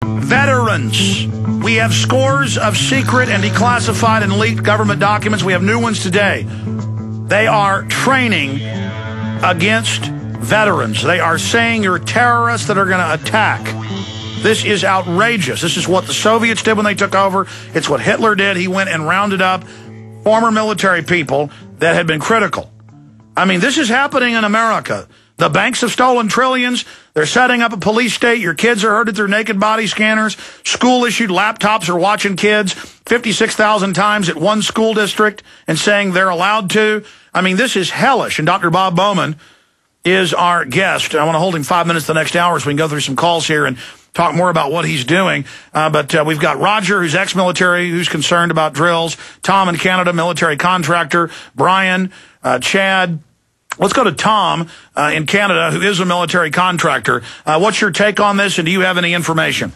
Veterans. We have scores of secret and declassified and leaked government documents. We have new ones today. They are training against veterans. They are saying you're terrorists that are going to attack. This is outrageous. This is what the Soviets did when they took over. It's what Hitler did. He went and rounded up former military people that had been critical. I mean, this is happening in America. The banks have stolen trillions. They're setting up a police state. Your kids are herded through naked body scanners. School-issued laptops are watching kids 56,000 times at one school district and saying they're allowed to. I mean, this is hellish. And Dr. Bob Bowman is our guest. I want to hold him 5 minutes the next hour so we can go through some calls here and talk more about what he's doing. But we've got Roger, who's ex-military, who's concerned about drills. Tom in Canada, military contractor. Brian, Chad. Let's go to Tom in Canada, who is a military contractor. What's your take on this, and do you have any information?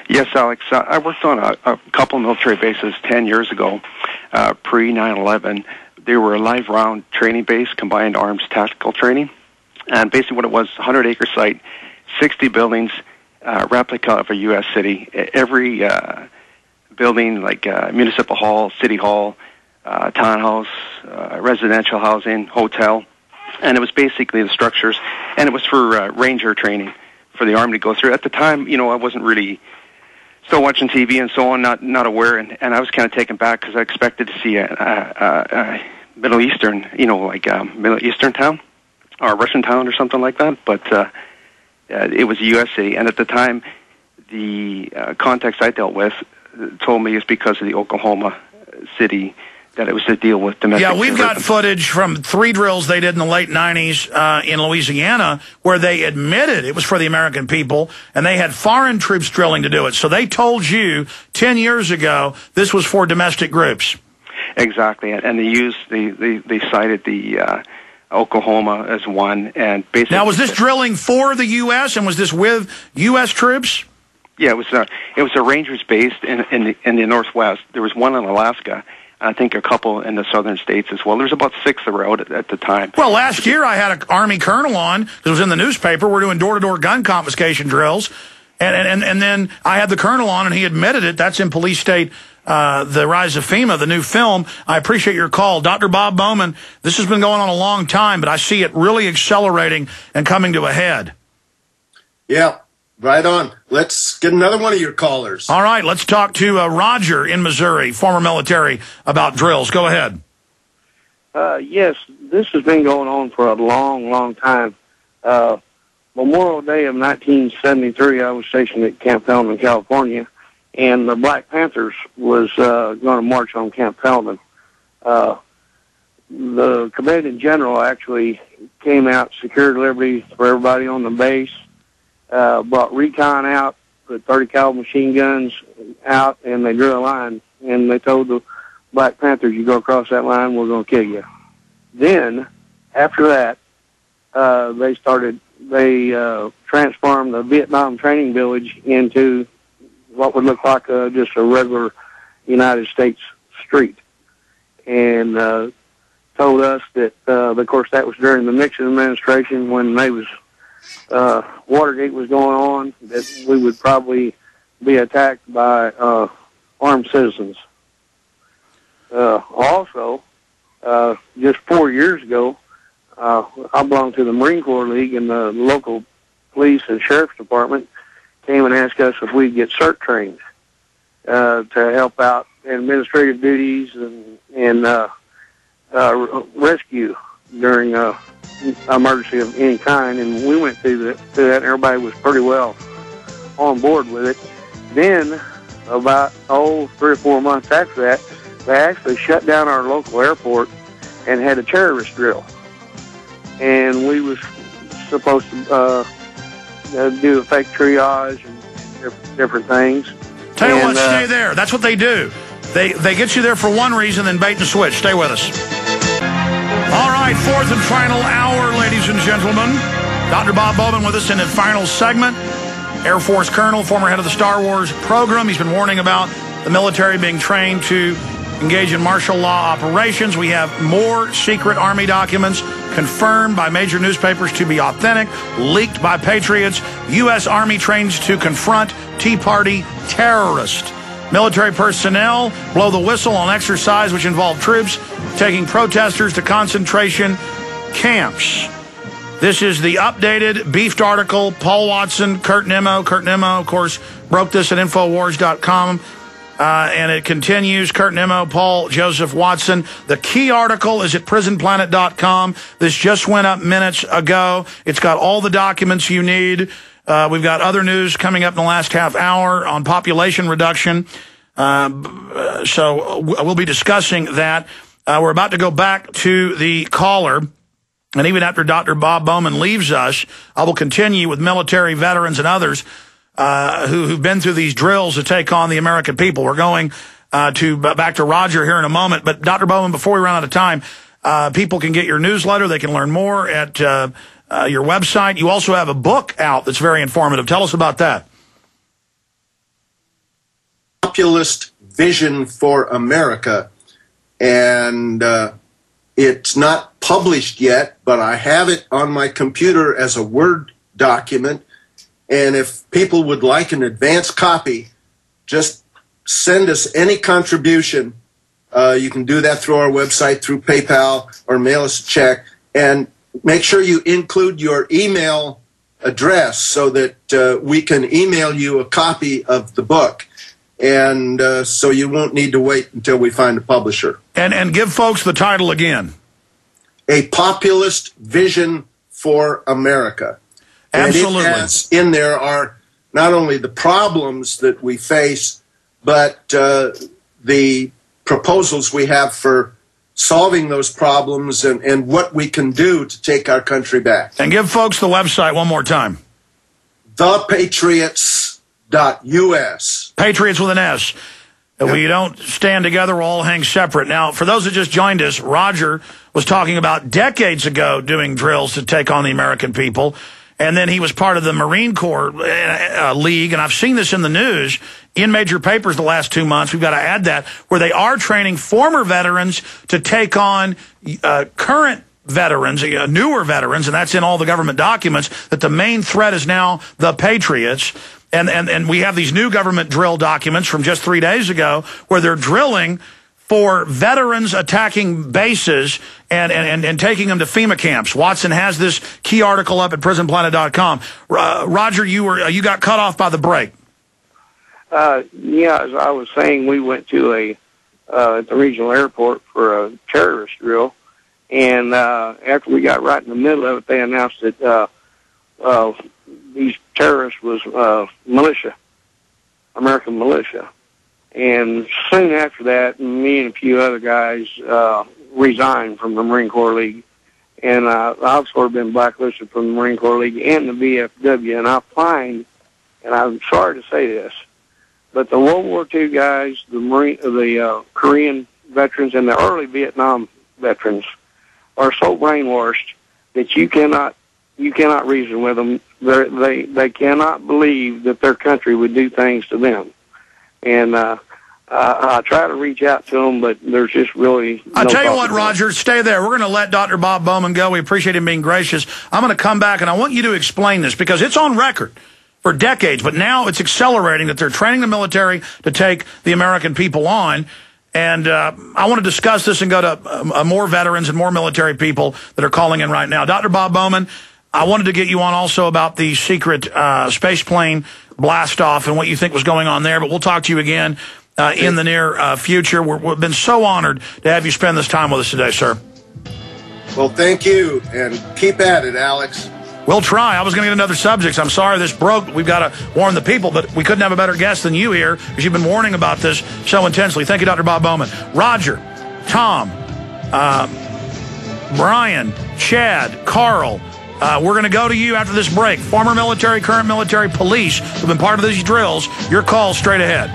Yes, Alex. I worked on a couple of military bases 10 years ago, pre-9/11. They were a live round training base, combined arms tactical training. And basically what it was, 100-acre site, 60 buildings, replica of a U.S. city. Every building, like municipal hall, city hall, townhouse, residential housing, hotel. And it was basically the structures, and it was for ranger training for the Army to go through. At the time, you know, I wasn't really still watching TV and so on, not aware, and I was kind of taken back because I expected to see a Middle Eastern, you know, like Middle Eastern town or Russian town or something like that. But it was a U.S. city, and at the time, the context I dealt with told me it's because of the Oklahoma city that it was to deal with domestic. Yeah, we've got footage from 3 drills they did in the late 90s in Louisiana where they admitted it was for the American people, and they had foreign troops drilling to do it. So they told you 10 years ago this was for domestic groups. Exactly, and they cited the Oklahoma as one. And basically, now, was this drilling for the U.S. and was this with U.S. troops? Yeah, it was a Rangers based in the Northwest. There was one in Alaska. I think a couple in the southern states as well. There's about 6 that were out at the time. Well, last year I had an Army colonel on. It was in the newspaper. We're doing door-to-door gun confiscation drills. And then I had the colonel on, and he admitted it. That's in Police State, The Rise of FEMA, the new film. I appreciate your call. Dr. Bob Bowman, this has been going on a long time, but I see it really accelerating and coming to a head. Yeah. Right on. Let's get another one of your callers. All right, let's talk to Roger in Missouri, former military, about drills. Go ahead. Yes, this has been going on for a long, long time. Memorial Day of 1973, I was stationed at Camp Pendleton, California, and the Black Panthers was going to march on Camp Pendleton. The commanding general actually came out, secured liberty for everybody on the base, brought recon out, put 30 caliber machine guns out, and they drew a line. And they told the Black Panthers, you go across that line, we're going to kill you. Then, after that, they transformed the Vietnam training village into what would look like just a regular United States street. And told us that, of course, that was during the Nixon administration when they was Watergate was going on, that we would probably be attacked by armed citizens. Also, just 4 years ago, I belonged to the Marine Corps League, and the local police and sheriff's department came and asked us if we'd get CERT trained to help out in administrative duties and rescue during emergency of any kind, and we went through that, and everybody was pretty well on board with it. Then, about 3 or 4 months after that, they actually shut down our local airport and had a terrorist drill. And we was supposed to do a fake triage and different things. Tell you what, stay there. That's what they do. They get you there for one reason, then bait and switch. Stay with us. All right, 4th and final hour, ladies and gentlemen. Dr. Bob Bowman with us in the final segment. Air Force Colonel, former head of the Star Wars program. He's been warning about the military being trained to engage in martial law operations. We have more secret Army documents confirmed by major newspapers to be authentic, leaked by patriots. U.S. Army trains to confront Tea Party terrorists. Military personnel blow the whistle on exercise which involved troops taking protesters to concentration camps. This is the updated, beefed article. Paul Watson, Kurt Nimmo. Kurt Nimmo, of course, broke this at Infowars.com. And it continues. Kurt Nimmo, Paul Joseph Watson. The key article is at prisonplanet.com. This just went up minutes ago. It's got all the documents you need. We've got other news coming up in the last half hour on population reduction. So we'll be discussing that. We're about to go back to the caller. And even after Dr. Bob Bowman leaves us, I will continue with military veterans and others who've been through these drills to take on the American people. We're going back to Roger here in a moment. But Dr. Bowman, before we run out of time, people can get your newsletter. They can learn more at your website. You also have a book out that's very informative. Tell us about that. Populist Vision for America. And it's not published yet, but I have it on my computer as a Word document. And if people would like an advance copy, just send us any contribution. You can do that through our website, through PayPal, or mail us a check. And make sure you include your email address so that we can email you a copy of the book. And so you won't need to wait until we find a publisher. And give folks the title again. A Populist Vision for America. Absolutely. And it has in there are not only the problems that we face, but the proposals we have for solving those problems and what we can do to take our country back. And give folks the website one more time. thepatriots.us. Patriots with an S. Yep. We don't stand together, we'll all hang separate. Now, for those that just joined us, Roger was talking about decades ago doing drills to take on the American people. And then he was part of the Marine Corps League, and I've seen this in the news, in major papers the last 2 months. We've got to add that, where they are training former veterans to take on current veterans, newer veterans, and that's in all the government documents, that the main threat is now the Patriots. And we have these new government drill documents from just 3 days ago where they're drilling for veterans attacking bases and taking them to FEMA camps. Watson has this key article up at prisonplanet.com. Roger, you got cut off by the break. Yeah, as I was saying, we went to at the regional airport for a terrorist drill, and after we got right in the middle of it, they announced that these terrorists was militia, American militia. And soon after that, me and a few other guys resigned from the Marine Corps League. And I've sort of been blacklisted from the Marine Corps League and the VFW. And I find, and I'm sorry to say this, but the World War II guys, the Korean veterans, and the early Vietnam veterans are so brainwashed that you cannot reason with them. They cannot believe that their country would do things to them. And I try to reach out to them, but there's just really I'll tell you what, Roger, stay there. We're going to let Dr. Bob Bowman go. We appreciate him being gracious. I'm going to come back, and I want you to explain this, because it's on record for decades, but now it's accelerating that they're training the military to take the American people on. And I want to discuss this and go to more veterans and more military people that are calling in right now. Dr. Bob Bowman, I wanted to get you on also about the secret space plane blast-off and what you think was going on there, but we'll talk to you again in the near future. We've been so honored to have you spend this time with us today, sir. Well, thank you, and keep at it, Alex. We'll try. I was going to get another subject. I'm sorry this broke. We've got to warn the people, but we couldn't have a better guest than you here, because you've been warning about this so intensely. Thank you, Dr. Bob Bowman. Roger, Tom, Brian, Chad, Carl, we're going to go to you after this break. Former military, current military, police who've been part of these drills. Your call straight ahead.